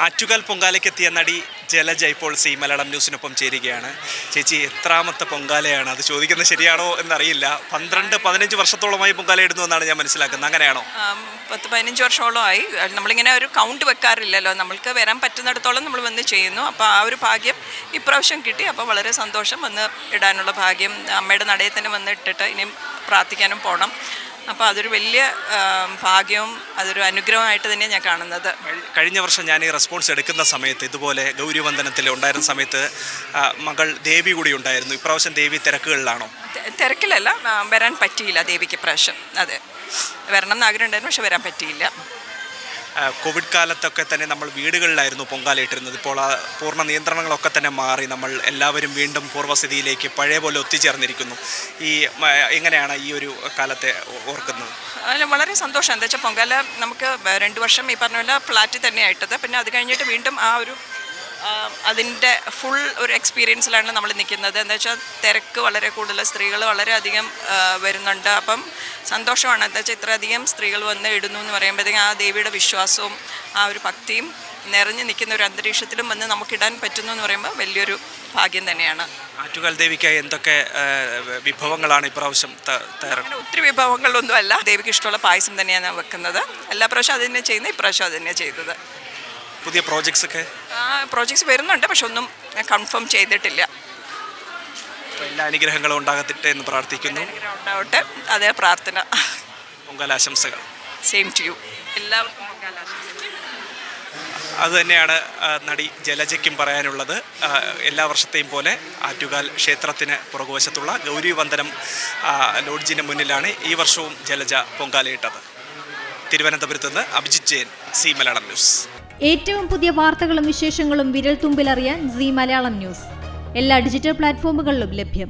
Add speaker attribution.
Speaker 1: ആറ്റുകാൽ പൊങ്കാലയ്ക്കെത്തിയ നടി ജലജ ഇപ്പോൾ സി മലയാളം ന്യൂസിനൊപ്പം ചേരുകയാണ്. ചേച്ചി, എത്രാമത്തെ പൊങ്കാലയാണ്? അത് ചോദിക്കുന്നത് ശരിയാണോ എന്നറിയില്ല. 12-15 വർഷത്തോളമായി പൊങ്കാല ഇടുന്നു എന്നാണ് ഞാൻ മനസ്സിലാക്കുന്നത്. അങ്ങനെയാണോ?
Speaker 2: 10-15 വർഷത്തോളമായി. നമ്മളിങ്ങനെ ഒരു കൗണ്ട് വെക്കാറില്ലല്ലോ. നമ്മൾക്ക് വരാൻ പറ്റുന്നിടത്തോളം നമ്മൾ വന്ന് ചെയ്യുന്നു. അപ്പോൾ ആ ഒരു ഭാഗ്യം ഇപ്രാവശ്യം കിട്ടി. അപ്പോൾ വളരെ സന്തോഷം. വന്ന് ഇടാനുള്ള ഭാഗ്യം. അമ്മയുടെ നടയിൽ തന്നെ വന്ന് ഇട്ടിട്ട് ഇനിയും പ്രാർത്ഥിക്കാനും പോകണം. അപ്പോൾ അതൊരു വലിയ ഭാഗ്യവും അതൊരു അനുഗ്രഹമായിട്ട് തന്നെയാണ് ഞാൻ കാണുന്നത്.
Speaker 1: കഴിഞ്ഞ വർഷം ഞാൻ ഈ റെസ്പോൺസ് എടുക്കുന്ന സമയത്ത് ഇതുപോലെ ഗൗരിവന്ദനത്തിൽ ഉണ്ടായിരുന്ന സമയത്ത് മകൾ ദേവി കൂടി ഉണ്ടായിരുന്നു. ഇപ്രാവശ്യം ദേവി തിരക്കുകളിലാണോ?
Speaker 2: തിരക്കിലല്ല, വരാൻ പറ്റിയില്ല ദേവിക്ക് ഇപ്രാവശ്യം. അതെ, വരണം എന്ന് ആഗ്രഹം ഉണ്ടായിരുന്നു, പക്ഷെ വരാൻ പറ്റിയില്ല.
Speaker 1: കോവിഡ് കാലത്തൊക്കെ തന്നെ നമ്മൾ വീടുകളിലായിരുന്നു പൊങ്കാലയിട്ടിരുന്നത്. ഇപ്പോൾ ആ പൂർണ്ണ നിയന്ത്രണങ്ങളൊക്കെ തന്നെ മാറി നമ്മൾ എല്ലാവരും വീണ്ടും പൂർവ്വസ്ഥിതിയിലേക്ക് പഴയ പോലെ ഒത്തുചേർന്നിരിക്കുന്നു. എങ്ങനെയാണ് ഈ ഒരു കാലത്തെ ഓർക്കുന്നത്?
Speaker 2: അല്ല, വളരെ സന്തോഷം. എന്താ വെച്ചാൽ പൊങ്കാല നമുക്ക് 2 വർഷം ഈ പറഞ്ഞ പോലെ ഫ്ലാറ്റിൽ തന്നെയാണ് ഇട്ടത്. പിന്നെ അത് കഴിഞ്ഞിട്ട് വീണ്ടും ആ ഒരു അതിൻ്റെ ഫുൾ ഒരു എക്സ്പീരിയൻസിലാണ് നമ്മൾ നിൽക്കുന്നത്. എന്താ വെച്ചാൽ തിരക്ക് വളരെ കൂടുതൽ, സ്ത്രീകൾ വളരെയധികം വരുന്നുണ്ട്. അപ്പം സന്തോഷമാണ്. എന്താ വെച്ചാൽ ഇത്രയധികം സ്ത്രീകൾ വന്ന് ഇടുന്നു എന്ന് പറയുമ്പോഴത്തേക്കും ആ ദേവിയുടെ വിശ്വാസവും ആ ഒരു ഭക്തിയും നിറഞ്ഞു നിൽക്കുന്ന ഒരു അന്തരീക്ഷത്തിലും വന്ന് നമുക്കിടാൻ പറ്റുന്നു എന്ന് പറയുമ്പോൾ വലിയൊരു ഭാഗ്യം തന്നെയാണ്.
Speaker 1: ആറ്റുകാൽ ദേവിക്കായി എന്തൊക്കെ വിഭവങ്ങളാണ് ഇപ്രാവശ്യം
Speaker 2: അങ്ങനെ ഒത്തിരി വിഭവങ്ങളൊന്നും അല്ല. ദേവിക്ക് ഇഷ്ടമുള്ള പായസം തന്നെയാണ് വെക്കുന്നത്. എല്ലാ പ്രാവശ്യം അത് തന്നെ ചെയ്യുന്നത്, ഇപ്രാവശ്യം അത് തന്നെയാണ് ചെയ്തത്.
Speaker 1: പുതിയ പ്രോജക്ട്സ് ഒക്കെ
Speaker 2: പ്രോജക്ട്സ് വരുന്നുണ്ട്, പക്ഷെ ഒന്നും കൺഫേം ചെയ്തിട്ടില്ല.
Speaker 1: എല്ലാ അനുഗ്രഹങ്ങളും ഉണ്ടാകട്ടെ എന്ന് പ്രാർത്ഥിക്കുന്നു.
Speaker 2: ഉണ്ടാവട്ടെ, അതേ പ്രാർത്ഥന.
Speaker 1: പൊങ്കാലാശംസകൾ.
Speaker 2: Same to you. എല്ലാവർക്കും പൊങ്കാലാശംസകൾ.
Speaker 1: അതുതന്നെയാണ് നടി ജലജയ്ക്കും പറയാനുള്ളത്. എല്ലാ വർഷത്തെയും പോലെ ആറ്റുകാൽ ക്ഷേത്രത്തിന് പുറകുവശത്തുള്ള ഗൗരിവന്ദനം ലോഡ്ജിന് മുന്നിലാണ് ഈ വർഷവും ജലജ പൊങ്കാലയിട്ടത്. തിരുവനന്തപുരത്ത് നിന്ന് അഭിജിത്ത് ജയൻ, സി മലയാളം ന്യൂസ്.
Speaker 3: ഏറ്റവും പുതിയ വാർത്തകളും വിശേഷങ്ങളും വിരൽ തുമ്പിലറിയാൻ സി മലയാളം ന്യൂസ് എല്ലാ ഡിജിറ്റൽ പ്ലാറ്റ്ഫോമുകളിലും ലഭ്യം.